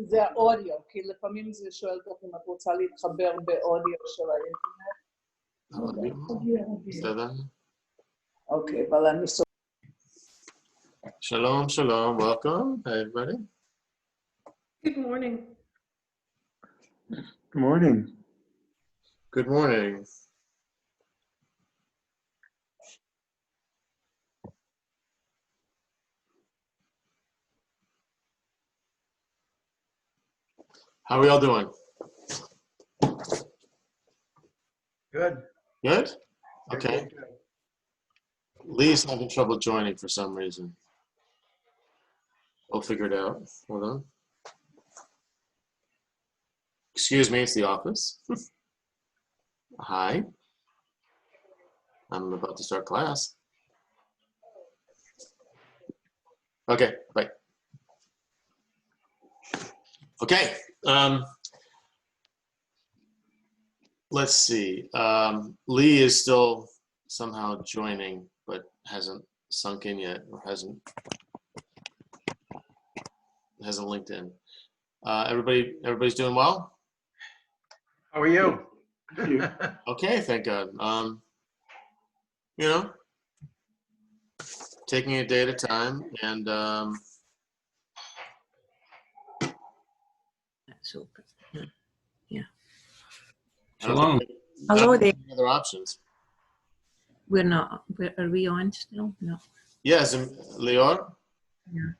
זה האודיו, כי לפעמים זה שואל אותך אם את רוצה להתחבר באודיו של האינטרנט. בסדר. Okay, well, I'm so. Shalom, shalom. Welcome, everybody. Good morning. Good morning. Good morning. How are we all doing? Good. Good? Okay. Lee's having trouble joining for some reason. We'll figure it out. Hold on. Excuse me, it's the office. Hi. I'm about to start class. Okay, bye. Okay. Let's see. Lee is still somehow joining, but hasn't sunk in yet, or hasn't linked in. Everybody's doing well? How are you? Okay, thank God. You know, taking a day at a time, and Super. Yeah. Shalom. Hello there. Other options? We're not. Are we on still? No. Yes, Leor. Yeah.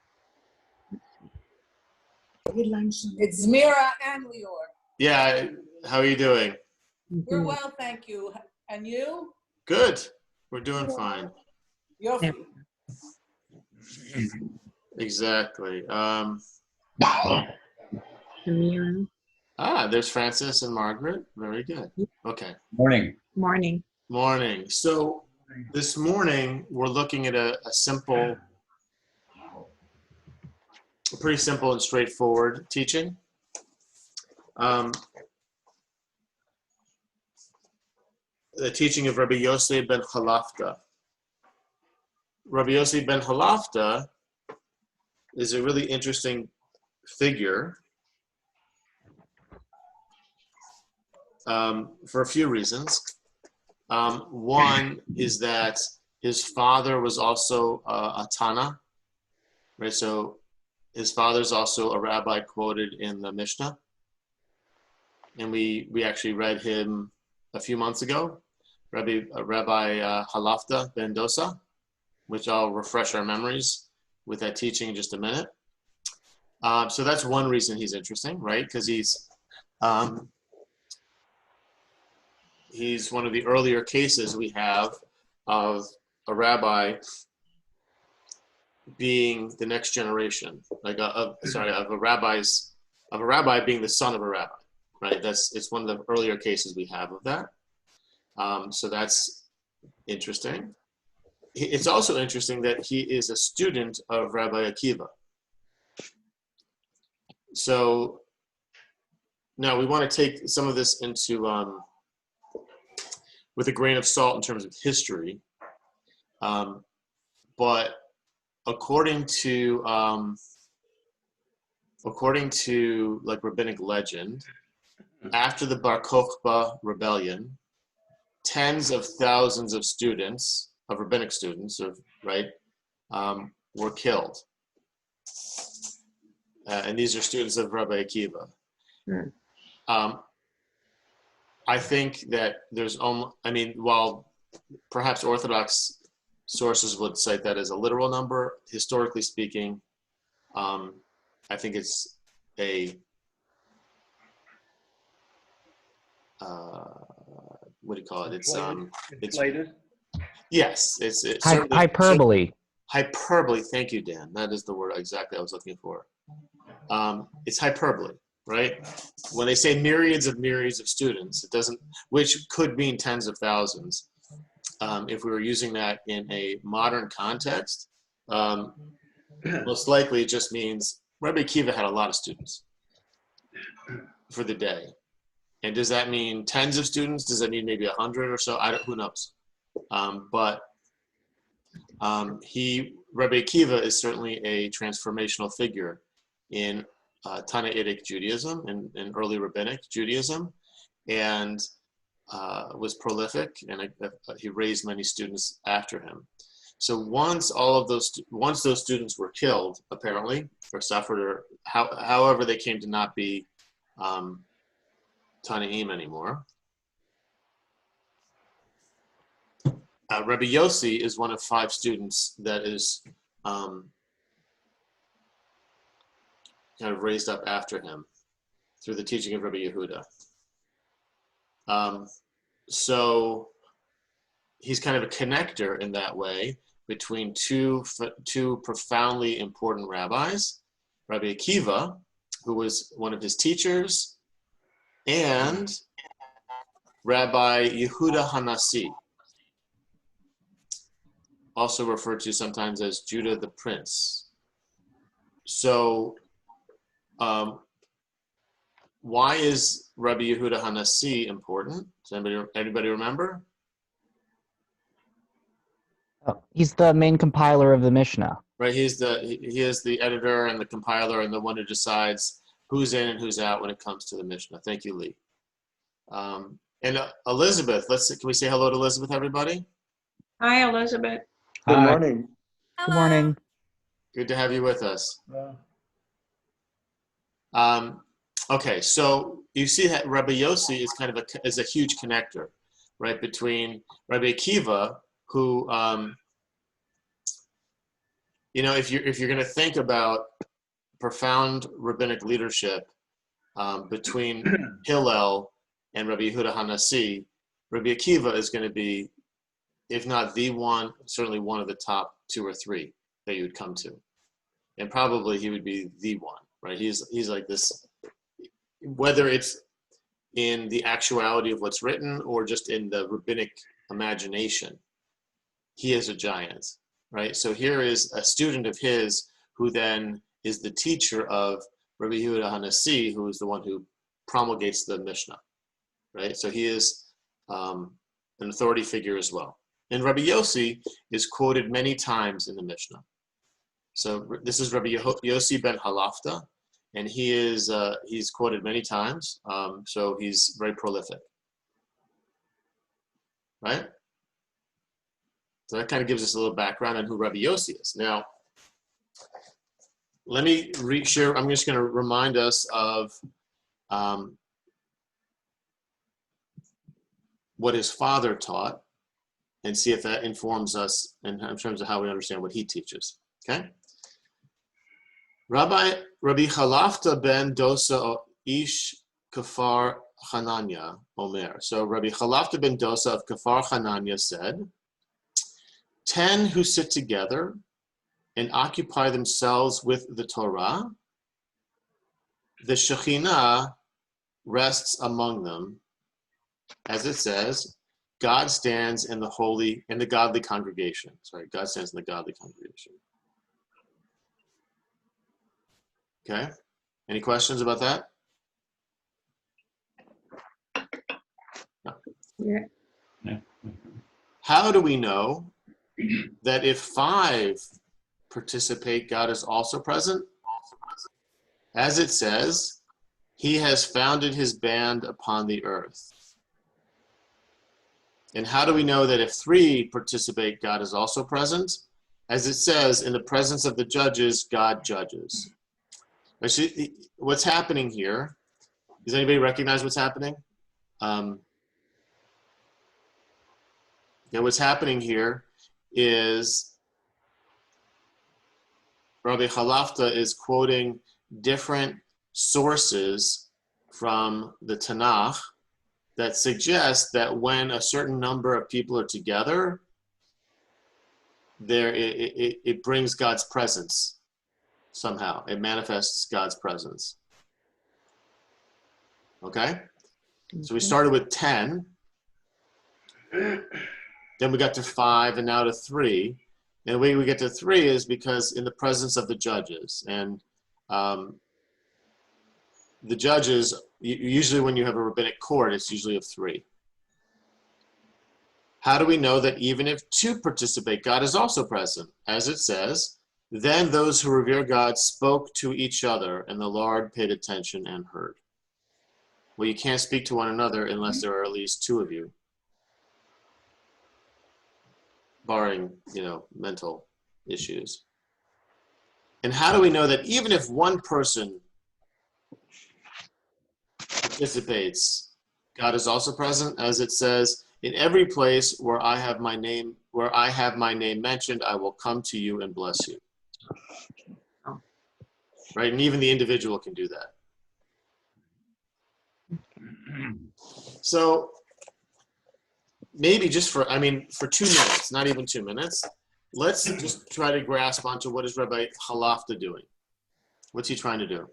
It's Mira and Lior. Yeah, how are you doing? We're well, thank you. And you? Good. We're doing fine. Yofi. Exactly. Samira. There's Francis and Margaret. Very good. Okay. Morning. Morning. Morning. So this morning we're looking at a pretty simple and straightforward teaching. The teaching of Rabbi Yossi ben Chalafta. Rabbi Yossi ben Chalafta is a really interesting figure for a few reasons. One is that his father was also a Tana, right? So his father's also a rabbi quoted in the Mishnah. And we actually read him a few months ago, Rabbi Halafta ben Dosa, which I'll refresh our memories with that teaching in just a minute. So that's one reason he's interesting, right? Because he's one of the earlier cases we have of a rabbi being the next generation, like of a rabbi being the son of a rabbi, right? It's one of the earlier cases we have of that. So that's interesting. It's also interesting that he is a student of Rabbi Akiva. So now we want to take some of this into with a grain of salt in terms of history, but according to like rabbinic legend, after the Bar Kokhba rebellion, tens of thousands of students, of rabbinic students, were killed. And these are students of Rabbi Akiva. I think that there's while perhaps Orthodox sources would cite that as a literal number, historically speaking, I think it's a what do you call it? It's inflated. Yes, it's hyperbole. Hyperbole. Thank you, Dan. That is the word exactly I was looking for. It's hyperbole, right? When they say myriads of students, it doesn't, which could mean tens of thousands. If we were using that in a modern context, most likely it just means Rabbi Akiva had a lot of students for the day. And does that mean tens of students? Does that mean maybe 100 or so? Who knows? But Rabbi Akiva is certainly a transformational figure in Tannaitic Judaism and early rabbinic Judaism, and was prolific, and he raised many students after him. So once those students were killed, apparently, or suffered, or however they came to not be Tanaim anymore, Rabbi Yossi is one of 5 students that is kind of raised up after him through the teaching of Rabbi Yehuda. So he's kind of a connector in that way between two profoundly important rabbis, Rabbi Akiva, who was one of his teachers, and Rabbi Yehuda Hanassi, also referred to sometimes as Judah the Prince. So why is Rabbi Yehuda Hanassi important? Does anybody remember? Oh, he's the main compiler of the Mishnah. Right, he is the editor and the compiler and the one who decides who's in and who's out when it comes to the Mishnah. Thank you, Lee. And Elizabeth, can we say hello to Elizabeth, everybody? Hi, Elizabeth. Good Hi. morning. Good morning. Good to have you with us. Okay, so you see that Rabbi Yossi is kind of a huge connector, right, between Rabbi Akiva, who, if you're going to think about profound rabbinic leadership between Hillel and Rabbi Yehuda Hanassi, Rabbi Akiva is going to be, if not the one, certainly one of the top 2 or 3 that you would come to, and probably he would be the one, right? He's like this, whether it's in the actuality of what's written or just in the rabbinic imagination, he is a giant, right? So here is a student of his who then is the teacher of Rabbi Yehuda Hanassi, who is the one who promulgates the Mishnah, right? So he is an authority figure as well. And Rabbi Yossi is quoted many times in the Mishnah. So this is Rabbi Yossi ben Halafta, and he's quoted many times. So he's very prolific, right? So that kind of gives us a little background on who Rabbi Yossi is. Now, let me share. I'm just going to remind us of what his father taught, and see if that informs us in terms of how we understand what he teaches. Okay. Rabbi Chalafta ben Dosa ish Kafar Hananya Omer. So Rabbi Chalafta ben Dosa of Kafar Hananya said, 10 who sit together and occupy themselves with the Torah, the Shekhinah rests among them. As it says, God stands in the godly congregation. Sorry, God stands in the godly congregation. Okay? Any questions about that? No. Yeah. How do we know that if 5 participate, God is also present? As it says, he has founded his band upon the earth. And how do we know that if 3 participate, God is also present? As it says, in the presence of the judges, God judges. Actually, what's happening here, does anybody recognize what's happening? What's happening here is Rabbi Halafta is quoting different sources from the Tanakh that suggest that when a certain number of people are together, it brings God's presence somehow. It manifests God's presence. Okay? So we started with 10, then we got to 5, and now to 3. And the way we get to 3 is because in the presence of the judges. And the judges, usually when you have a rabbinic court, it's usually of 3. How do we know that even if 2 participate, God is also present? As it says, then those who revere God spoke to each other, and the Lord paid attention and heard. Well, you can't speak to one another unless there are at least 2 of you, barring, mental issues. And how do we know that even if 1 person participates, God is also present? As it says, in every place where I have my name mentioned, I will come to you and bless you. Oh. Right? And even the individual can do that. So maybe just for 2 minutes, not even 2 minutes, let's just try to grasp onto what is Rabbi Halafta doing. What's he trying to do?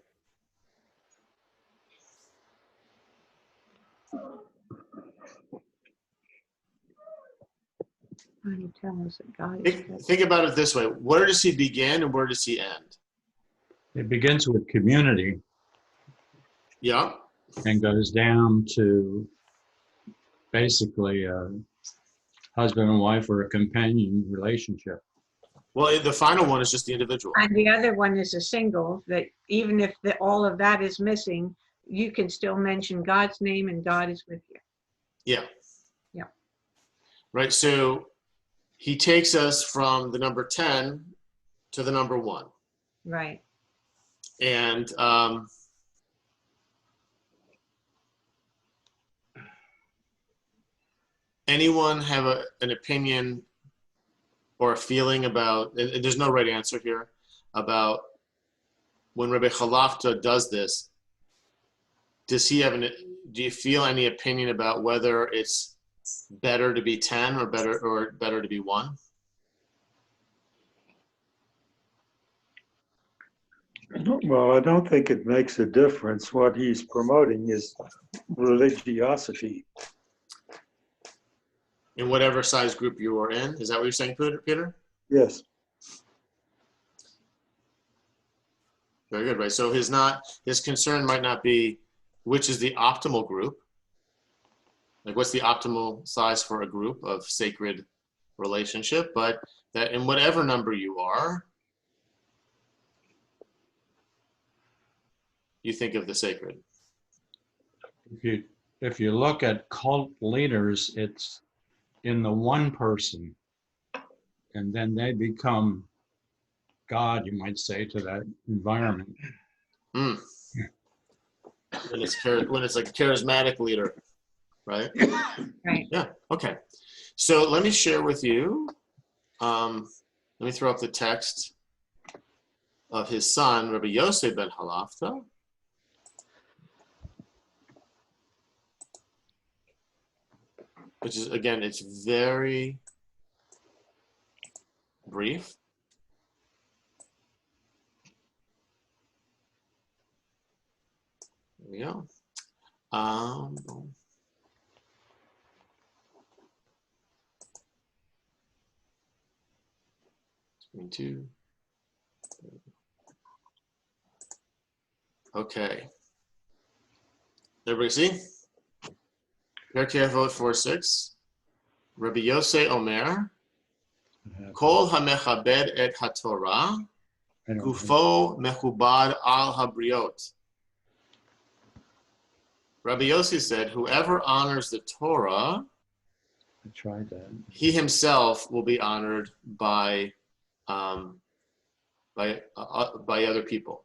Trying to tell us that God is present. Think about it this way. Where does he begin and where does he end? It begins with community Yeah. and goes down to basically a husband and wife or a companion relationship. Well, the final one is just the individual. And the other one is a single, that even if all of that is missing, you can still mention God's name and God is with you. Yeah. Yeah. Right. So he takes us from the number 10 to the number 1. Right. And anyone have an opinion or a feeling about, and there's no right answer here, about when Rabbi Halafta does this, do you feel any opinion about whether it's better to be 10 or better to be 1? Well, I don't think it makes a difference. What he's promoting is religiosity. In whatever size group you are in? Is that what you're saying, Peter? Yes. Very good, right? So his concern might not be which is the optimal group. Like what's the optimal size for a group of sacred relationship, but that in whatever number you are, you think of the sacred. If you look at cult leaders, it's in the one person, and then they become God, you might say, to that environment. Mm. When it's like a charismatic leader, right? Right. Yeah. Okay. So let me share with you. Let me throw up the text of his son, Rabbi Yosef ben Halafta. Which is, again, it's very brief. There we go. Boom. Two. Okay. Everybody see? Pirkei Avot 4:6. Rabbi Yosei Omer, Kol hamechabed et haTorah, gufo mechubad al habriot. Rabbi Yossi said, whoever honors the Torah, I tried that. he himself will be honored by other people.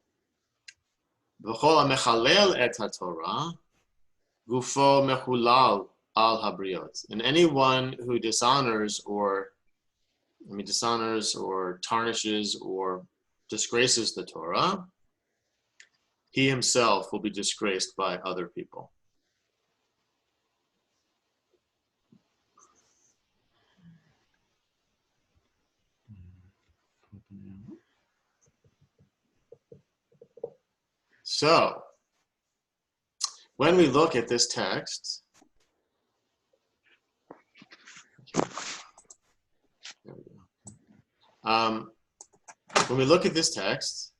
V'chol hamechalel et haTorah, gufo mechulal al habriot. And anyone who dishonors or tarnishes or disgraces the Torah, he himself will be disgraced by other people. So, when we look at this text, when we look at this text,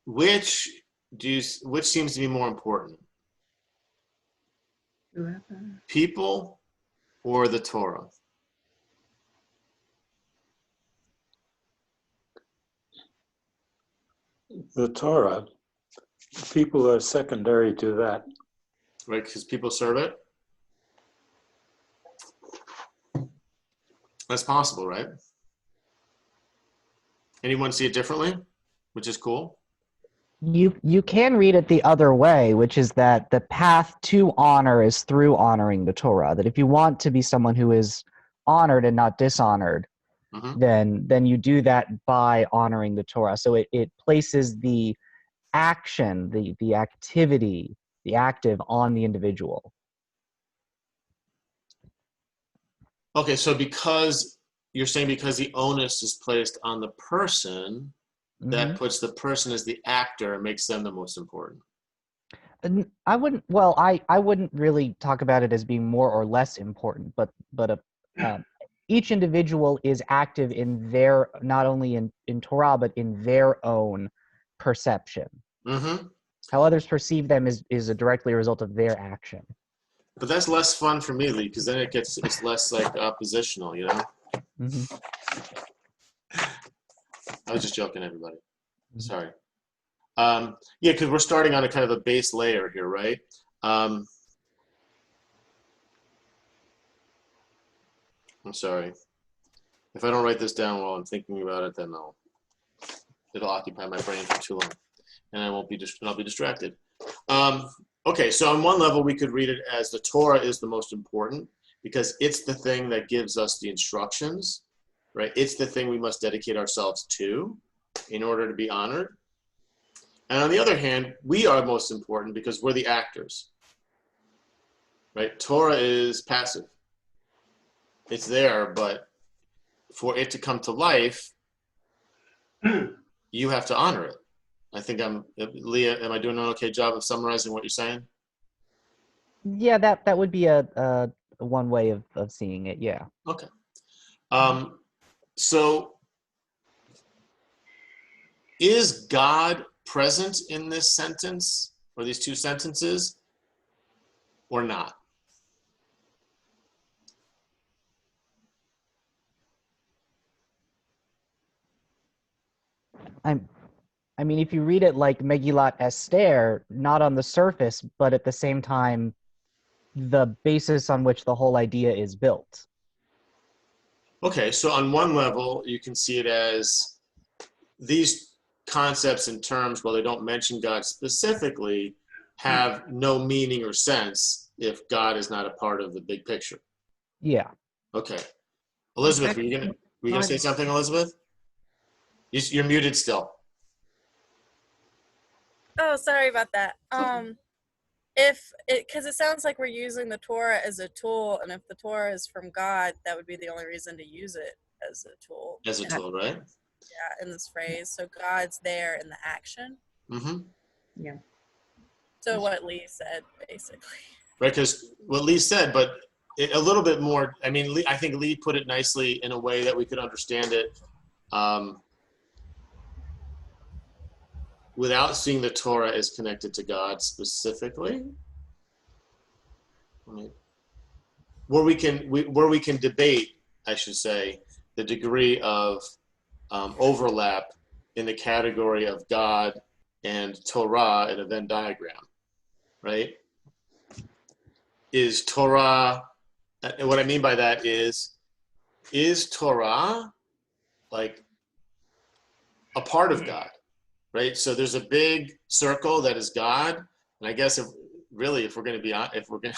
which seems to be more important? Whoever. People or the Torah? The Torah, people are secondary to that. Right, because people serve it? That's possible, right? Anyone see it differently? Which is cool. You can read it the other way, which is that the path to honor is through honoring the Torah. That if you want to be someone who is honored and not dishonored, then you do that by honoring the Torah. So it places the action, the activity, the active on the individual. Okay, so because you're saying because the onus is placed on the person, that puts the person as the actor and makes them the most important. And I wouldn't really talk about it as being more or less important, but each individual is active in their, not only in Torah, but in their own perception. How others perceive them is a directly a result of their action. But that's less fun for me, Lee, because then it's less like oppositional, you know? I was just joking, everybody. Sorry. Yeah, because we're starting on a kind of a base layer here, right? I'm sorry. If I don't write this down while I'm thinking about it, then it'll occupy my brain for too long, and I'll be distracted. Okay, so on one level, we could read it as the Torah is the most important because it's the thing that gives us the instructions, right? It's the thing we must dedicate ourselves to in order to be honored. And on the other hand, we are most important because we're the actors, right? Torah is passive. It's there, but for it to come to life, you have to honor it. I think Leah, am I doing an okay job of summarizing what you're saying? Yeah, that would be a one way of seeing it, yeah. Okay. So is God present in this sentence or these two sentences or not? I mean, if you read it like Megillat Esther, not on the surface, but at the same time, the basis on which the whole idea is built. Okay, so on one level, you can see it as these concepts and terms, while they don't mention God specifically, have no meaning or sense if God is not a part of the big picture. Yeah. Okay. Elizabeth, were you gonna say something, Elizabeth? You're muted still. Oh, sorry about that. Because it sounds like we're using the Torah as a tool, and if the Torah is from God, that would be the only reason to use it as a tool. As a tool, right? Yeah, in this phrase. So God's there in the action. Mm-hmm. Yeah. So what Lee said, basically. Right, because what Lee said, but a little bit more. I mean, I think Lee put it nicely in a way that we could understand it without seeing the Torah as connected to God specifically. Where we can debate, I should say, the degree of overlap in the category of God and Torah in a Venn diagram, right? Is Torah, and what I mean by that is Torah like a part of God, right? So there's a big circle that is God, and I guess if we're going to,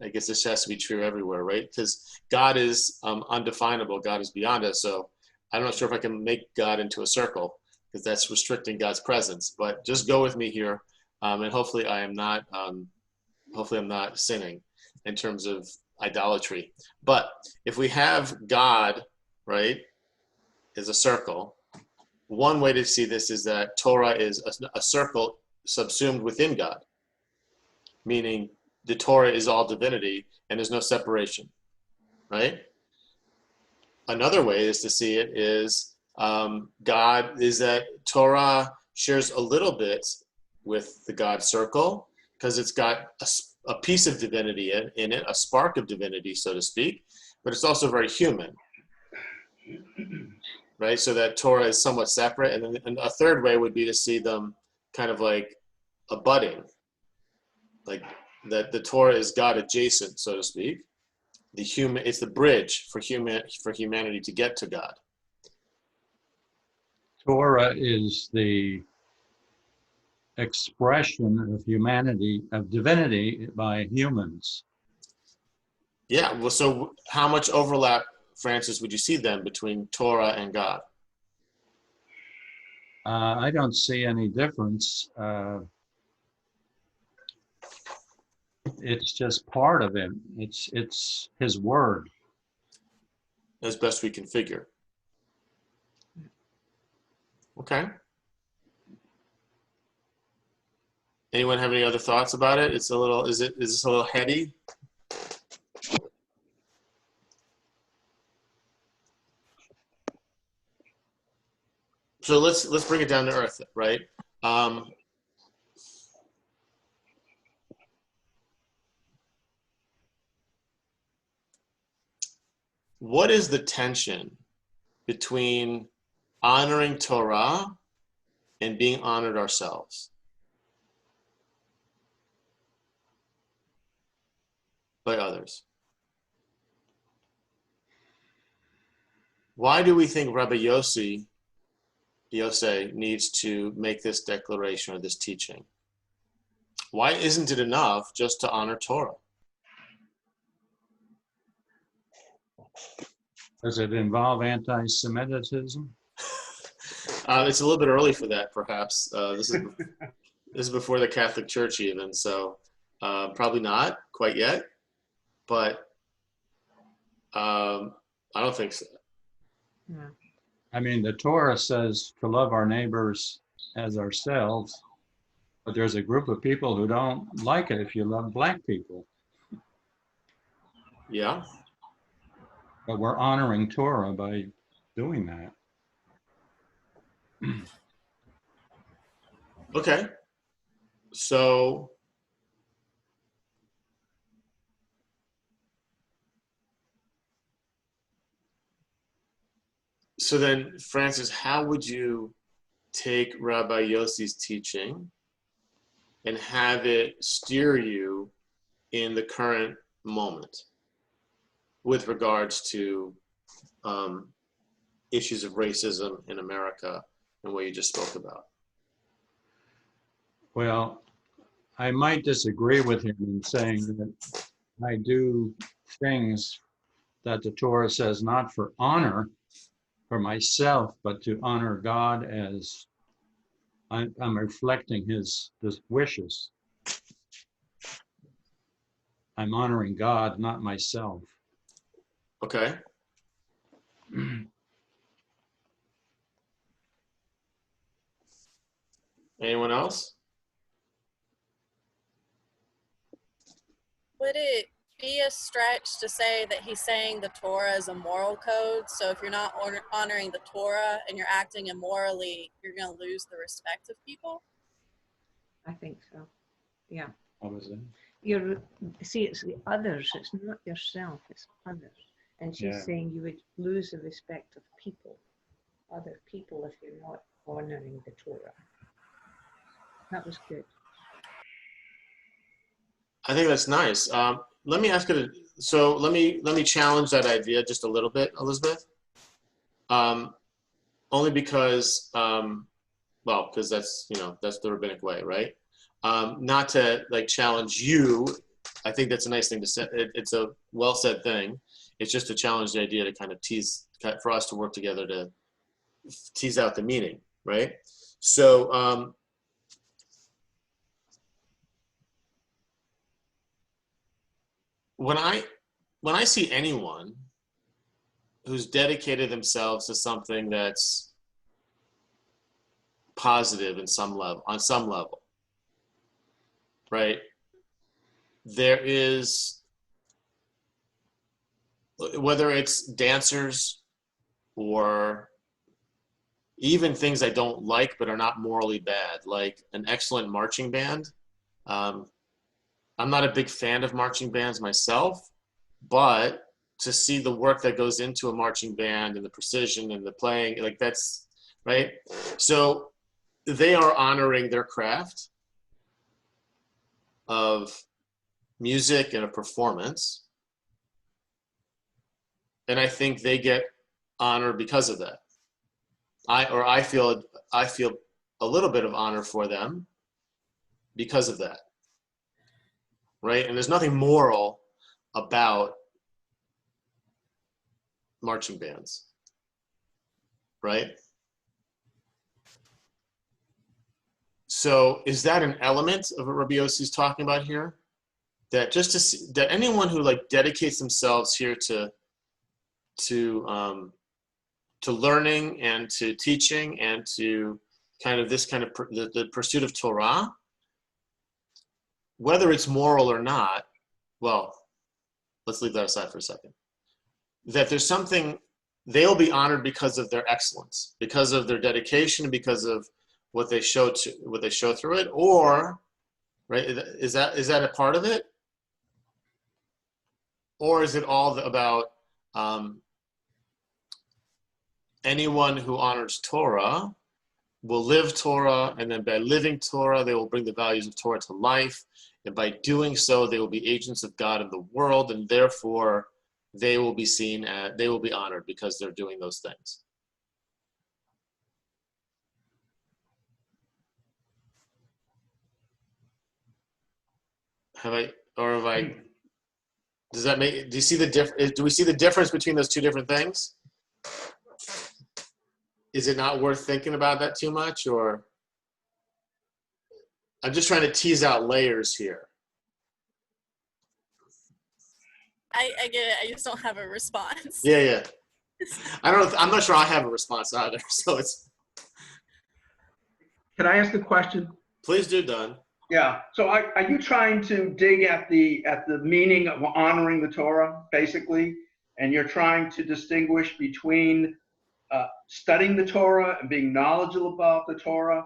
I guess this has to be true everywhere, right? Because God is undefinable. God is beyond us. So I'm not sure if I can make God into a circle because that's restricting God's presence. But just go with me here, and hopefully I'm not sinning in terms of idolatry. But if we have God, right, as a circle, one way to see this is that Torah is a circle subsumed within God, meaning the Torah is all divinity and there's no separation, right? Another way is to see it is God is that Torah shares a little bit with the God circle because it's got a piece of divinity in it, a spark of divinity, so to speak, but it's also very human, right? So that Torah is somewhat separate. And then a third way would be to see them kind of like abutting, like that the Torah is God adjacent, so to speak. It's the bridge for humanity to get to God. Torah is the expression of humanity, of divinity by humans. Yeah, well, so how much overlap, Francis, would you see then between Torah and God? I don't see any difference. It's just part of him. It's his word. As best we can figure. Okay. Anyone have any other thoughts about it? Is this a little heady? So let's bring it down to earth, right? What is the tension between honoring Torah and being honored ourselves by others? Why do we think Rabbi Yossi needs to make this declaration or this teaching? Why isn't it enough just to honor Torah? Does it involve anti-Semitism? It's a little bit early for that, perhaps. This is before the Catholic Church even, so probably not quite yet. But I don't think so. Yeah. I mean, the Torah says to love our neighbors as ourselves, but there's a group of people who don't like it if you love black people. Yeah. But we're honoring Torah by doing that. Okay. So then, Francis, how would you take Rabbi Yossi's teaching and have it steer you in the current moment with regards to issues of racism in America and what you just spoke about? Well, I might disagree with him in saying that I do things that the Torah says not for honor for myself, but to honor God as I'm reflecting his wishes. I'm honoring God, not myself. Okay. Anyone else? Would it be a stretch to say that he's saying the Torah is a moral code? So if you're not honoring the Torah and you're acting immorally, you're going to lose the respect of people? I think so. Yeah. What was that? See, it's the others. It's not yourself. It's others. And she's Yeah. saying you would lose the respect of people, other people, if you're not honoring the Torah. That was good. I think that's nice. Let me ask you. So let me challenge that idea just a little bit, Elizabeth. Only because, well, because that's the rabbinic way, right? Not to like challenge you. I think that's a nice thing to say. It's a well said thing. It's just to challenge the idea to kind of for us to work together to tease out the meaning, right? So. When I see anyone who's dedicated themselves to something that's positive on some level, right? There is, whether it's dancers or even things I don't like but are not morally bad, like an excellent marching band. I'm not a big fan of marching bands myself, but to see the work that goes into a marching band and the precision and the playing, like that's right. So they are honoring their craft of music and a performance. And I think they get honored because of that. I feel a little bit of honor for them because of that. Right? And there's nothing moral about marching bands. Right? So is that an element of what Rabbi Yossi is talking about here? That just to see, that anyone who like dedicates themselves here to learning and to teaching and to kind of this kind of the pursuit of Torah, whether it's moral or not, well, let's leave that aside for a second. That there's something, they'll be honored because of their excellence, because of their dedication, because of what they show through it, or right? Is that a part of it, or is it all about anyone who honors Torah will live Torah, and then by living Torah, they will bring the values of Torah to life. And by doing so, they will be agents of God in the world, and therefore they will be they will be honored because they're doing those things. Does that make, do you see do we see the difference between those two different things? Is it not worth thinking about that too much, or? I'm just trying to tease out layers here. I get it. I just don't have a response. Yeah. I'm not sure I have a response either. So it's. Can I ask a question? Please do, Don. Yeah. So are you trying to dig at the meaning of honoring the Torah, basically, and you're trying to distinguish between studying the Torah and being knowledgeable about the Torah,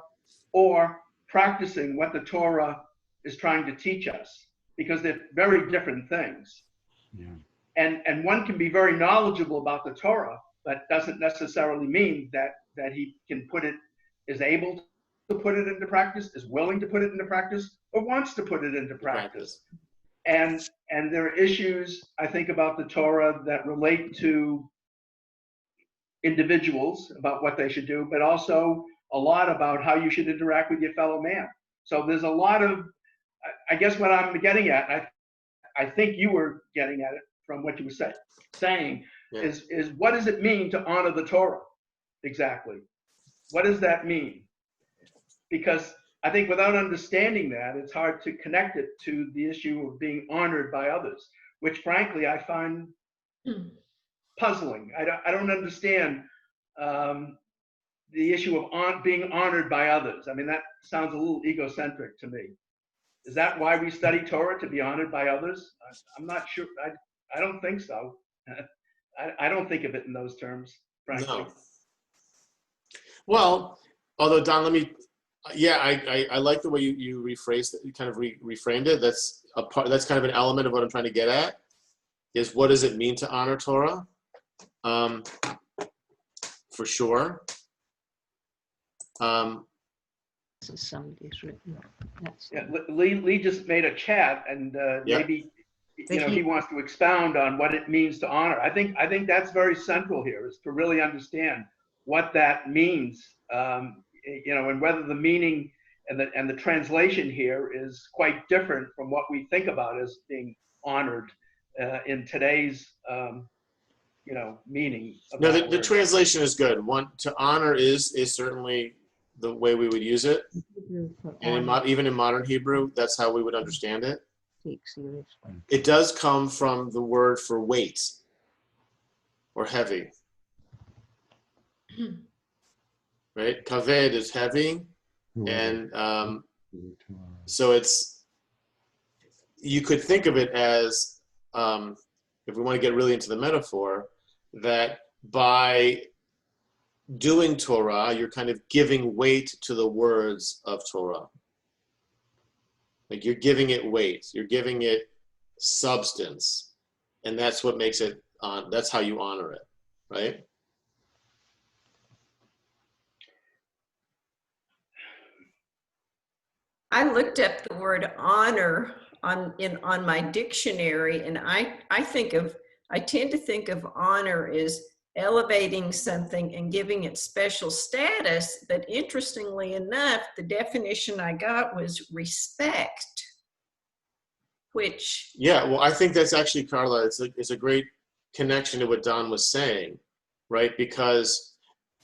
or practicing what the Torah is trying to teach us? Because they're very different things. Yeah. And one can be very knowledgeable about the Torah, but doesn't necessarily mean that he can is able to put it into practice, is willing to put it into practice, or wants to put it into practice. And there are issues, I think, about the Torah that relate to individuals, about what they should do, but also a lot about how you should interact with your fellow man. So there's a lot of, I guess what I'm getting at, I think you were getting at it from what you were saying, Yeah. is what does it mean to honor the Torah? Exactly. What does that mean? because I think without understanding that, it's hard to connect it to the issue of being honored by others, which frankly I find puzzling. I don't understand the issue of being honored by others. I mean, that sounds a little egocentric to me. Is that why we study Torah, to be honored by others? I'm not sure. I don't think so. I don't think of it in those terms, frankly. No. Well, although Don, let me. Yeah, I like the way you rephrased it. You kind of reframed it. That's a part. That's kind of an element of what I'm trying to get at. Is what does it mean to honor Torah? For sure. Somebody's written. Yeah, Lee just made a chat, and maybe he wants to expound on what it means to honor. I think that's very central here, is to really understand what that means, and whether the meaning and the translation here is quite different from what we think about as being honored in today's meaning. No, the translation is good. To honor is certainly the way we would use it, and even in modern Hebrew, that's how we would understand it. It does come from the word for weight or heavy, right? Kaved is heavy, and so you could think of it as, if we want to get really into the metaphor, that by doing Torah, you're kind of giving weight to the words of Torah. Like you're giving it weight, you're giving it substance, and that's what makes it that's how you honor it, right? I looked up the word honor on my dictionary, and I tend to think of honor as elevating something and giving it special status, but interestingly enough, the definition I got was respect, which... Yeah, well, I think that's actually, Carla, it's a great connection to what Don was saying, right? Because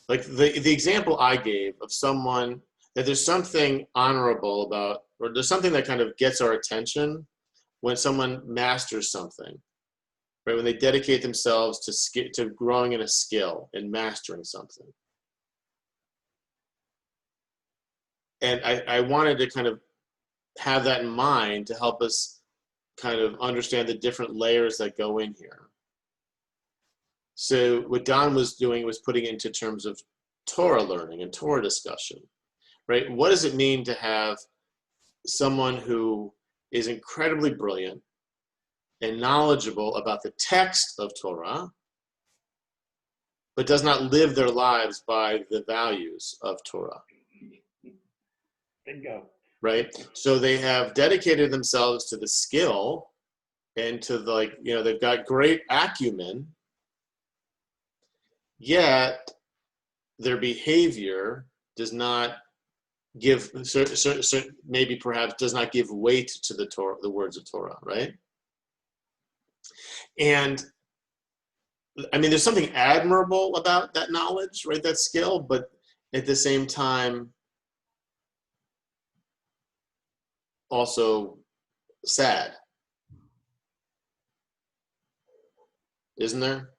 like the example I gave of someone, that there's something honorable about, or there's something that kind of gets our attention when someone masters something. Right, when they dedicate themselves to growing in a skill and mastering something. And I wanted to kind of have that in mind to help us kind of understand the different layers that go in here. So what Don was doing was putting it into terms of Torah learning and Torah discussion, right? What does it mean to have someone who is incredibly brilliant and knowledgeable about the text of Torah, but does not live their lives by the values of Torah? Bingo. Right? So they have dedicated themselves to the skill and to they've got great acumen, yet their behavior does not give, maybe perhaps does not give weight to the Torah, the words of Torah, right? And I mean, there's something admirable about that knowledge, right? That skill, but at the same time, also sad, isn't there?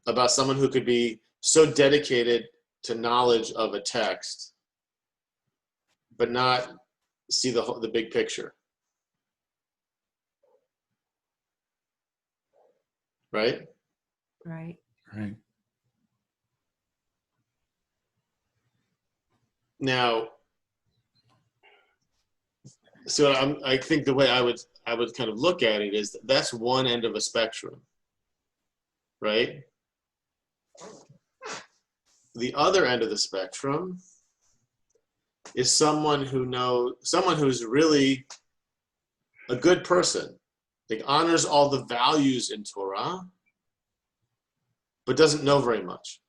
About someone who could be so dedicated to knowledge of a text, but not see the big picture. Right? Right. Right. Now, so I think the way I would kind of look at it is that's one end of a spectrum, right? The other end of the spectrum is someone who's really a good person. Like honors all the values in Torah, but doesn't know very much.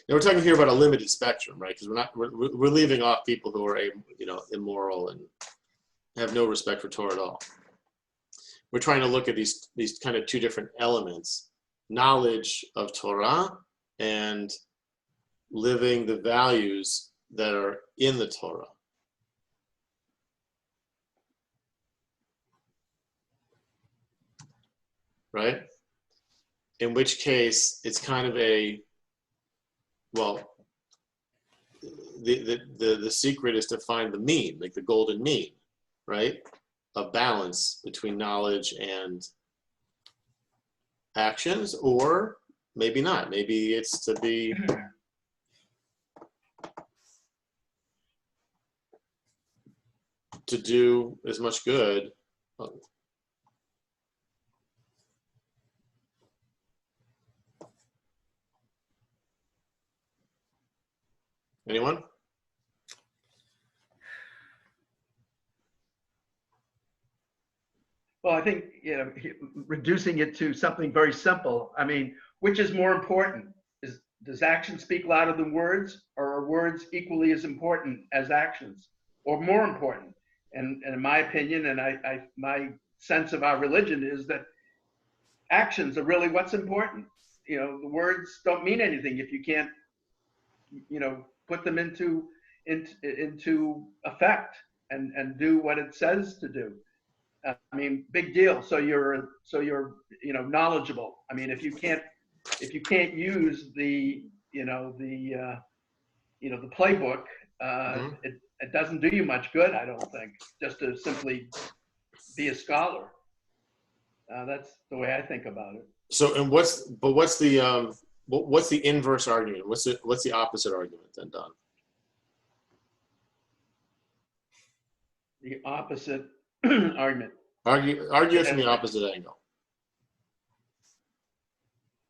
Now we're talking here about a limited spectrum, right? Because we're leaving off people who are immoral and have no respect for Torah at all. We're trying to look at these kind of two different elements: knowledge of Torah and living the values that are in the Torah. Right? In which case, it's kind of a, well, the secret is to find the mean, like the golden mean, right? Of balance between knowledge and actions, or maybe not. Maybe it's to be to do as much good. Anyone? Well, I think, you know, reducing it to something very simple. I mean, which is more important? Does action speak louder than words, or are words equally as important as actions, or more important? And in my opinion, and my sense of our religion is that actions are really what's important. You know, the words don't mean anything if you can't, you know, put them into effect and do what it says to do. I mean, big deal. So you're you know, knowledgeable. I mean, if you can't use the playbook, it doesn't do you much good, I don't think, just to simply be a scholar. That's the way I think about it. So, and what's the inverse argument? What's the opposite argument then, Don? The opposite argument. Argue it from the opposite angle.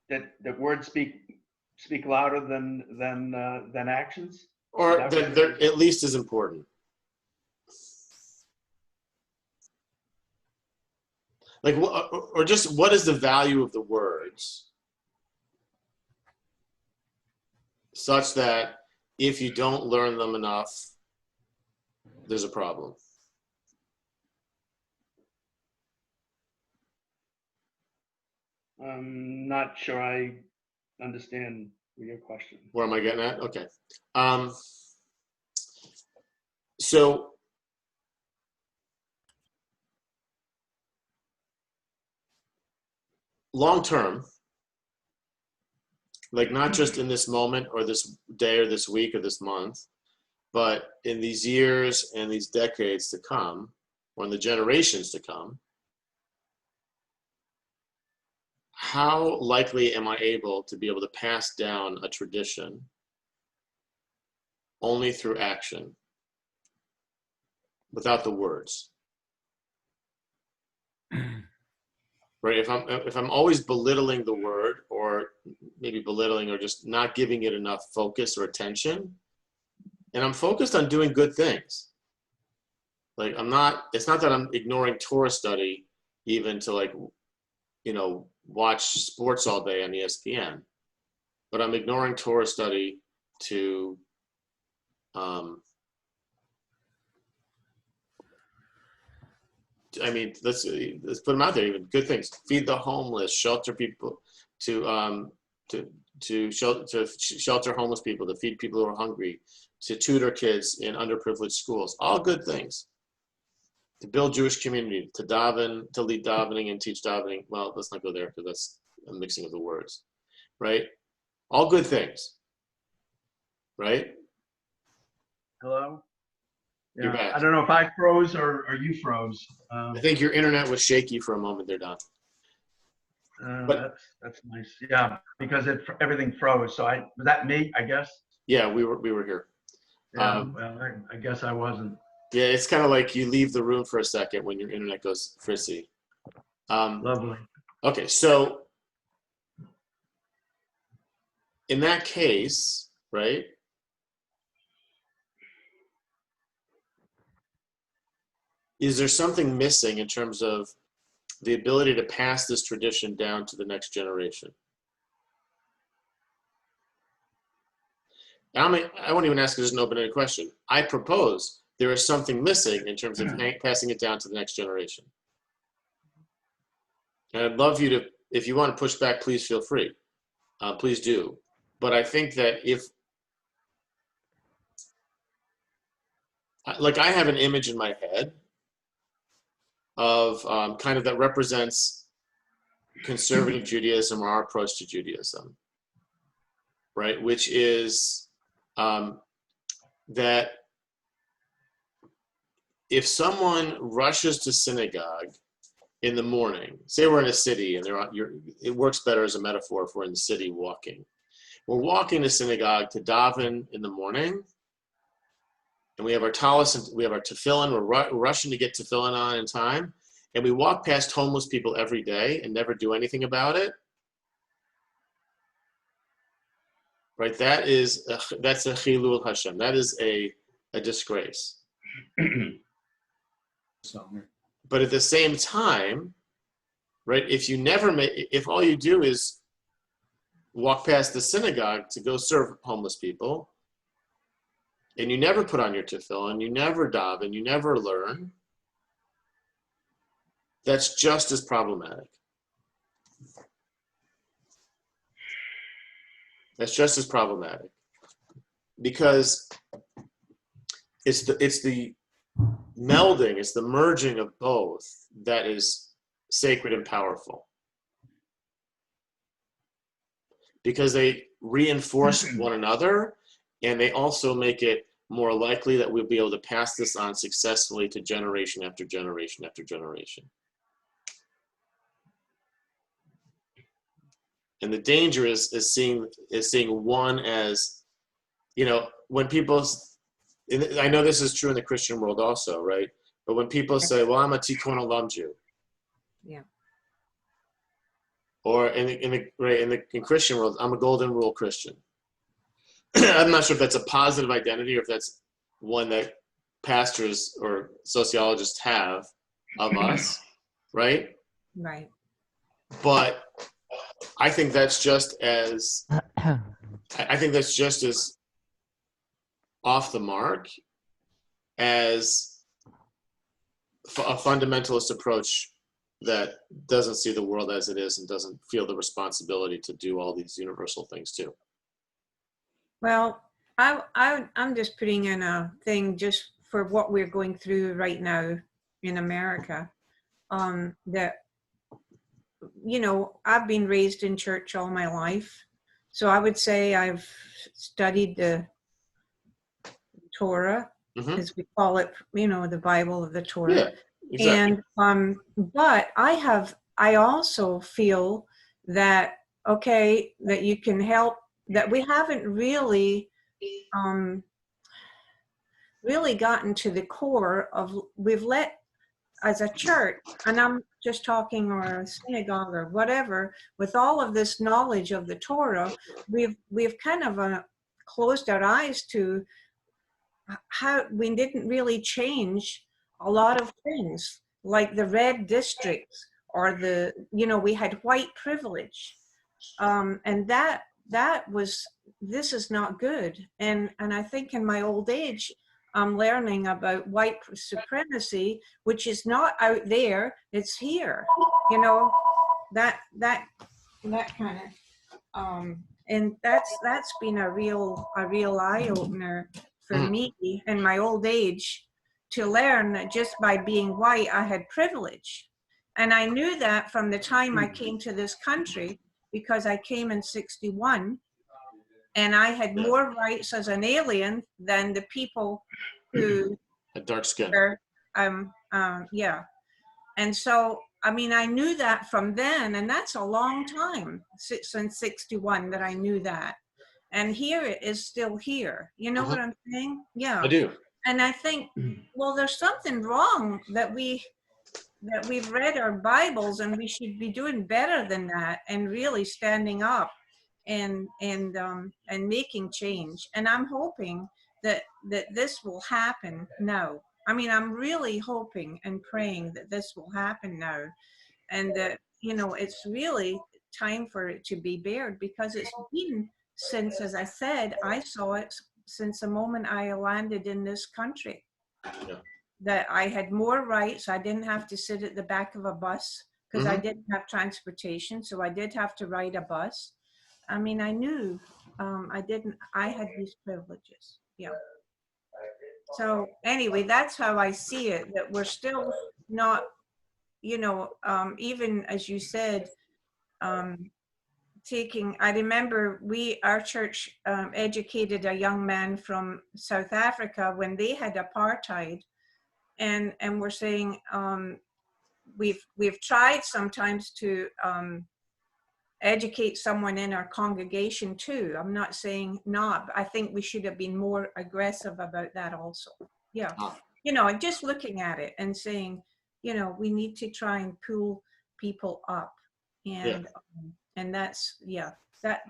That words speak louder than actions, or that they're at least as important. Like, or just what is the value of the words, such that if you don't learn them enough, there's a problem. I'm not sure I understand your question. Where am I getting at? Okay. So long term, like not just in this moment or this day or this week or this month, but in these years and these decades to come, or in the generations to come, how likely am I able to be able to pass down a tradition only through action, without the words? Right? If I'm always belittling the word, or maybe belittling or just not giving it enough focus or attention, and I'm focused on doing good things. Like it's not that I'm ignoring Torah study even to, like, you know, watch sports all day on ESPN, but I'm ignoring Torah study to I mean, let's put them out there. Even good things: feed the homeless, shelter people, to shelter homeless people, to feed people who are hungry, to tutor kids in underprivileged schools. All good things. To build Jewish community, to daven, to lead davening and teach davening. Well, let's not go there because that's a mixing of the words, right? All good things, right? Hello? You're back. I don't know if I froze or you froze. I think your internet was shaky for a moment there, Don. But that's nice. Yeah, because everything froze. So was that me, I guess? Yeah, we were here. Yeah, well, I guess I wasn't. Yeah, it's kind of like you leave the room for a second when your internet goes frizzy. Lovely. Okay, so in that case, right? Is there something missing in terms of the ability to pass this tradition down to the next generation? I won't even ask it as an open-ended question. I propose there is something missing in terms of passing it down to the next generation. And I'd love you to, if you want to push back, please feel free. Please do. But I think that if like I have an image in my head of kind of that represents conservative Judaism or our approach to Judaism, right? Which is that if someone rushes to synagogue in the morning, say we're in a city and it works better as a metaphor if we're in the city walking. We're walking to synagogue to daven in the morning, and we have our talis and we have our tefillin. We're rushing to get tefillin on in time, and we walk past homeless people every day and never do anything about it. Right? That's a chilul Hashem. That is a disgrace. But at the same time, right? If all you do is walk past the synagogue to go serve homeless people, and you never put on your tefillin, you never daven, you never learn, that's just as problematic. That's just as problematic because it's the melding, it's the merging of both that is sacred and powerful. Because they reinforce one another, and they also make it more likely that we'll be able to pass this on successfully to generation after generation after generation. And the danger is seeing one as, when people, I know this is true in the Christian world also, right? But when people say, well, I'm a Tikkun Olam Jew. Yeah. Or in Christian world, I'm a Golden Rule Christian. I'm not sure if that's a positive identity or if that's one that pastors or sociologists have of us, right? Right. But I think that's just as off the mark as a fundamentalist approach that doesn't see the world as it is and doesn't feel the responsibility to do all these universal things too. Well, I'm just putting in a thing just for what we're going through right now in America. That, I've been raised in church all my life. So I would say I've studied the Torah, as we call it, the Bible of the Torah. Yeah, exactly. And, but I also feel that, that you can help, that we haven't really gotten to the core of, we've let, as a church, and I'm just talking, or a synagogue or whatever, with all of this knowledge of the Torah, we've kind of closed our eyes to how we didn't really change a lot of things, like the red districts, or we had white privilege, and this is not good. And I think in my old age, I'm learning about white supremacy, which is not out there, it's here, that kind of, and that's been a real eye opener for me in my old age, to learn that just by being white, I had privilege. And I knew that from the time I came to this country, because I came in 1961, and I had more rights as an alien than the people who had dark skin. were, And so, I knew that from then, and that's a long time, since 1961, that I knew that. And here it is still here. You know what I'm saying? Yeah. I do. And I think, well, there's something wrong that we've read our Bibles, and we should be doing better than that, and really standing up and making change. And I'm hoping that this will happen now. I'm really hoping and praying that this will happen now, and that, it's really time for it to be bared, because it's been since, as I said, I saw it since the moment I landed in this country. Yeah. That I had more rights. I didn't have to sit at the back of a bus, because I didn't have transportation, so I did have to ride a bus. I knew I had these privileges. Yeah. So anyway, that's how I see it, that we're still not, you know, even as you said, I remember our church educated a young man from South Africa when they had apartheid, and we're saying we've tried sometimes to educate someone in our congregation too. I'm not saying not, but I think we should have been more aggressive about that also. Yeah, you know, and just looking at it and saying, you know, we need to try and pull people up, and that's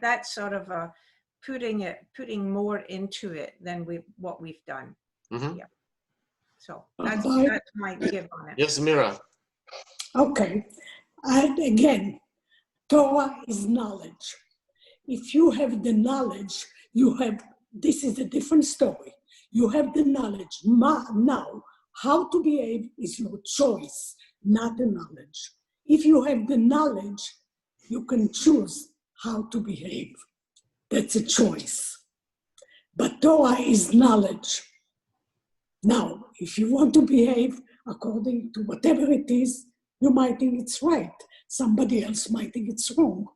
that's sort of putting more into it than what we've done. Mm-hmm. Yeah. So that's my give on it. Yes, Mira. Okay. And again, Torah is knowledge. If you have the knowledge, this is a different story. You have the knowledge. Now, how to behave is your choice, not the knowledge. If you have the knowledge, you can choose how to behave. That's a choice. But Torah is knowledge. Now, if you want to behave according to whatever it is, you might think it's right. Somebody else might think it's wrong.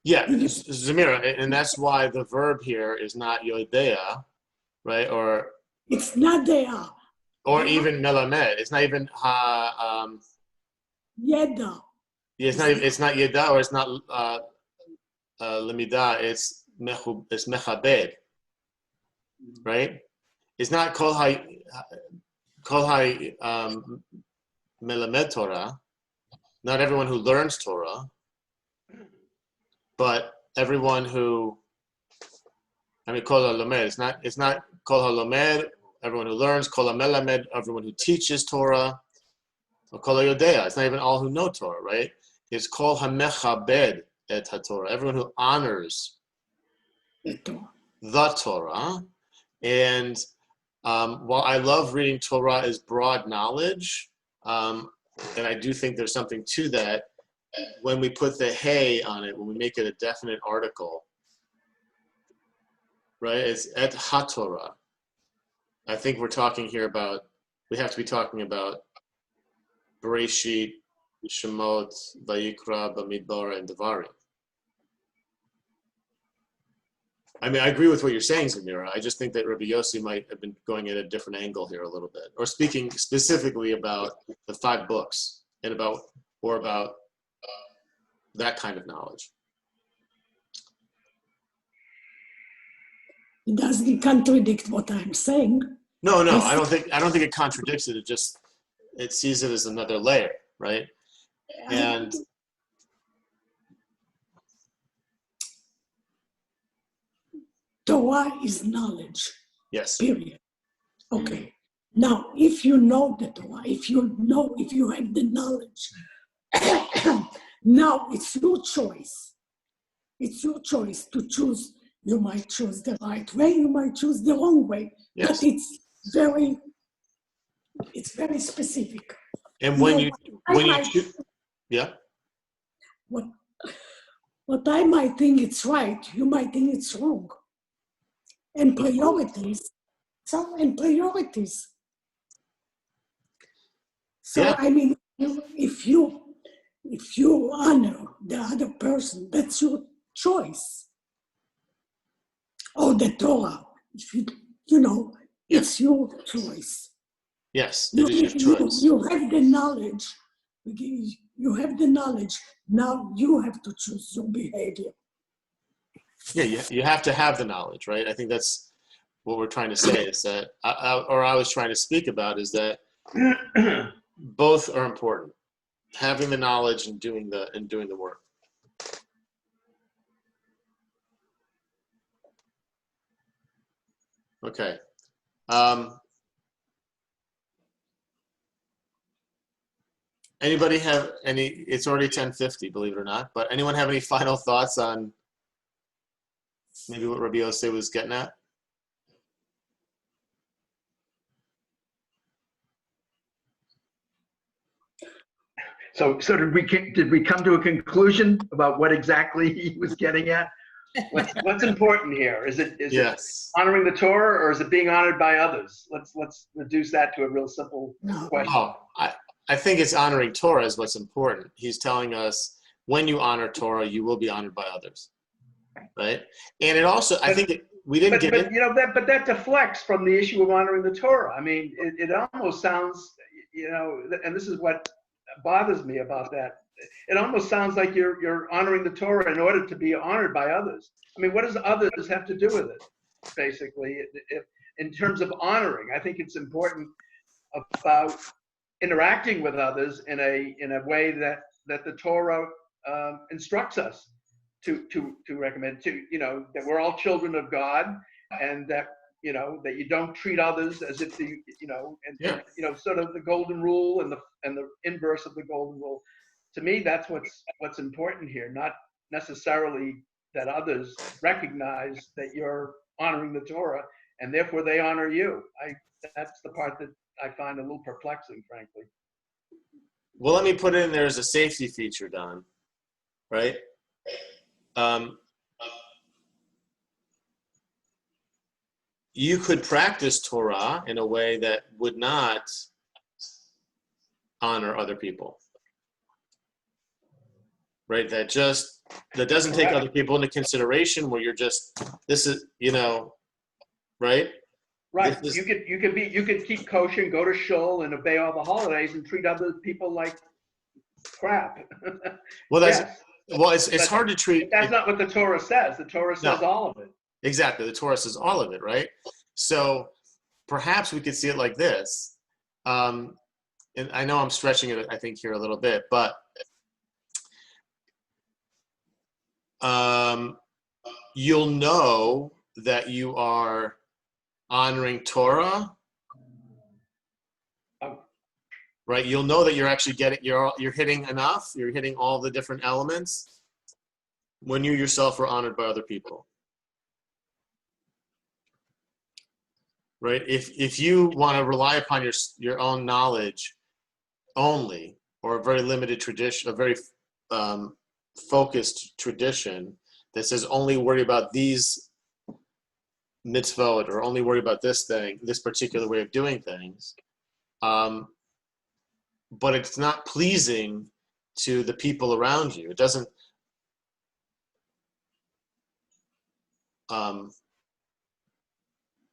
Yeah, Zamira, and that's why the verb here is not yodea, right? Or it's not there. Or even melamed. It's not even yeda. Yeah, it's not yeda, or it's not lemida. It's mechabed, right? It's not kol hay melamed Torah. Not everyone who learns Torah, but everyone who, kol halamed. It's not kol halamed, everyone who learns, kol hamelamed, everyone who teaches Torah, or kol hayodea. It's not even all who know Torah, right? It's kol hamechabed et haTorah, everyone who honors the Torah. And while I love reading Torah as broad knowledge, and I do think there's something to that, when we put the hey on it, when we make it a definite article, right? It's et haTorah. I think we're talking here about, we have to be talking about Bereshit, Shemot, Vayikra, Bamidbar, and Devarim. I mean, I agree with what you're saying, Zamira. I just think that Rabbi Yossi might have been going at a different angle here a little bit, or speaking specifically about the 5 books and about that kind of knowledge. It doesn't contradict what I'm saying. No, I don't think it contradicts it. It sees it as another layer, right? And Torah is knowledge. Yes. Period. Okay. Now, if you know the Torah, if you have the knowledge, now it's your choice. It's your choice to choose. You might choose the right way, you might choose the wrong way. Yes. But it's very specific. And when you choose, yeah. What I might think it's right, you might think it's wrong. And priorities. So yeah. I mean, if you honor the other person, that's your choice. Or the Torah, if it's your choice. Yes, it is your choice. You have the knowledge. You have the knowledge. Now you have to choose your behavior. Yeah, you have to have the knowledge, right? I think that's what we're trying to say, is that, I was trying to speak about, is that both are important. Having the knowledge and doing the work. Okay. Anybody have any? It's already 10:50, believe it or not. But anyone have any final thoughts on maybe what Rabbi Yossi was getting at? So did we come to a conclusion about what exactly he was getting at? What's important here? Is it Yes. honoring the Torah, or is it being honored by others? Let's reduce that to a real simple question. Oh, I think it's honoring Torah is what's important. He's telling us when you honor Torah, you will be honored by others, right? And it also, I think we didn't get it. You know, that deflects from the issue of honoring the Torah. I mean, it almost sounds, you know, and this is what bothers me about that. It almost sounds like you're honoring the Torah in order to be honored by others. I mean, what does others have to do with it? Basically, in terms of honoring, I think it's important about interacting with others in a way that the Torah instructs us to recommend, to, you know, that we're all children of God, and that, you know, that you don't treat others as if you know, and you know, sort of the golden rule and the inverse of the golden rule. To me, that's what's important here, not necessarily that others recognize that you're honoring the Torah and therefore they honor you. That's the part that I find a little perplexing, frankly. Well, let me put it in there as a safety feature, Don, right? You could practice Torah in a way that would not honor other people, right? That doesn't take other people into consideration, where you're just, this is, you know, right? Right. You could keep kosher and go to shul and obey all the holidays and treat other people like crap. Well, yes. Well, it's hard to treat. That's not what the Torah says. The Torah says all of it. Exactly. The Torah says all of it, right? So perhaps we could see it like this. And I know I'm stretching it, I think, here a little bit, but you'll know that you are honoring Torah, right? You'll know that you're actually you're hitting enough. You're hitting all the different elements when you yourself are honored by other people, right? If you want to rely upon your own knowledge only, or a very limited tradition, a very focused tradition that says only worry about these mitzvot, or only worry about this thing, this particular way of doing things, but it's not pleasing to the people around you. It doesn't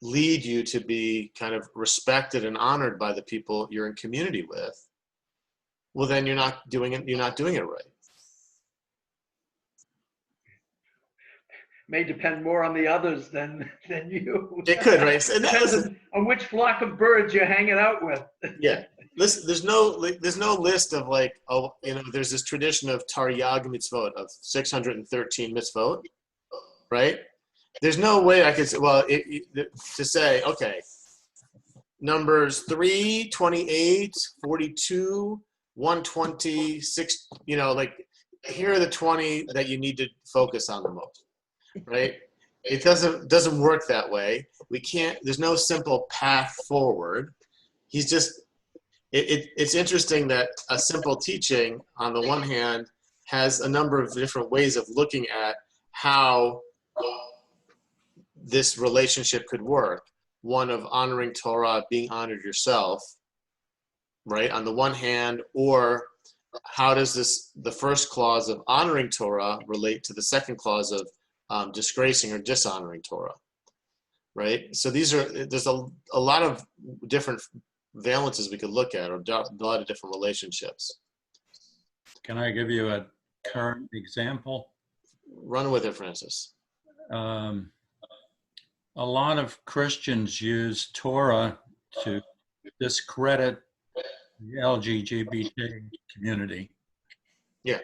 lead you to be kind of respected and honored by the people you're in community with. Well, then you're not doing it. You're not doing it right. May depend more on the others than you. It could, right? Depends on which flock of birds you're hanging out with. Yeah. Listen, there's no list of like, oh, you know, there's this tradition of Taryag mitzvot, of 613 mitzvot, right? There's no way I could say, well, to say, okay, numbers 3, 28, 42, 126, you know, like, here are the 20 that you need to focus on the most, right? It doesn't work that way. We can't, there's no simple path forward. He's just, it's interesting that a simple teaching, on the one hand, has a number of different ways of looking at how this relationship could work. One of honoring Torah, being honored yourself, right, on the one hand, or how does the first clause of honoring Torah relate to the second clause of disgracing or dishonoring Torah, right? So there's a lot of different valences we could look at, or a lot of different relationships. Can I give you a current example? Run with it, Francis. A lot of Christians use Torah to discredit the LGBT community. Yeah.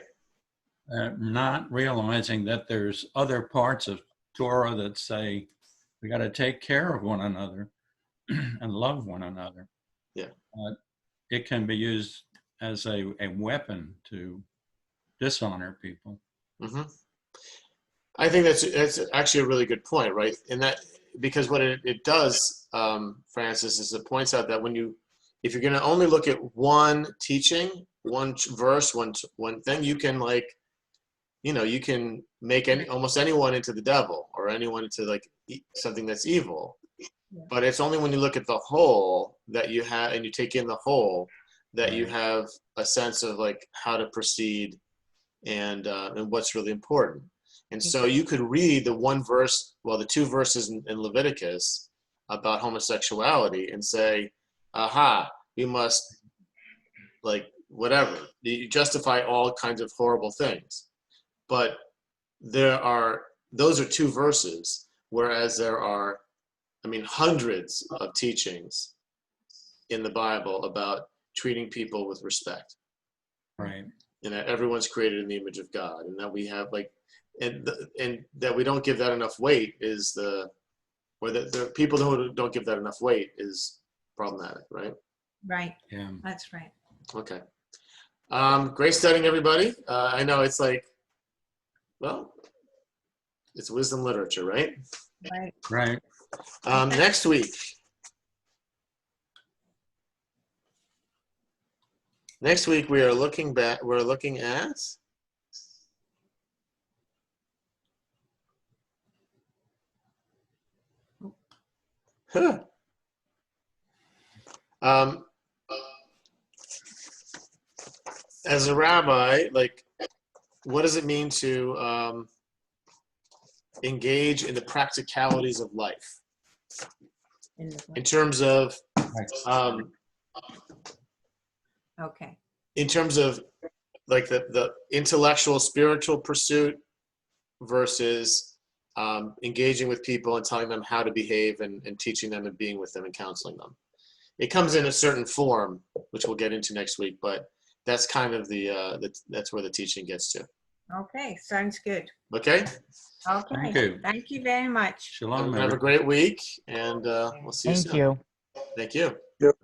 Not realizing that there's other parts of Torah that say we got to take care of one another and love one another. Yeah. It can be used as a weapon to dishonor people. Mm-hmm. I think that's actually a really good point, right? And that, because what it does, Francis, is it points out that if you're going to only look at one teaching, one verse, one thing, you can, like, you know, you can make almost anyone into the devil or anyone into like something that's evil. Yeah. But it's only when you look at the whole that you have, and you take in the whole, that you have a sense of like how to proceed and what's really important. And so you could read the one verse, well, the two verses in Leviticus about homosexuality and say, aha, you must, like, whatever. You justify all kinds of horrible things. But those are two verses, whereas there are, I mean, hundreds of teachings in the Bible about treating people with respect. Right. And that everyone's created in the image of God, and that we have like, and that we don't give that enough weight is the people who don't give that enough weight is problematic, right? Right. Yeah. That's right. Okay. Great studying, everybody. I know it's like, well, it's wisdom literature, right? Right. Right. Next week. Next week we are looking back. We're looking at as a rabbi, like, what does it mean to engage in the practicalities of life in terms of Okay. in terms of like the intellectual spiritual pursuit versus engaging with people and telling them how to behave and teaching them and being with them and counseling them. It comes in a certain form, which we'll get into next week, but that's kind of that's where the teaching gets to. Okay. Sounds good. Okay? Okay. Thank you. Thank you very much. Shalom. Have a great week, and we'll see you Thank soon. you. Thank you. Yep.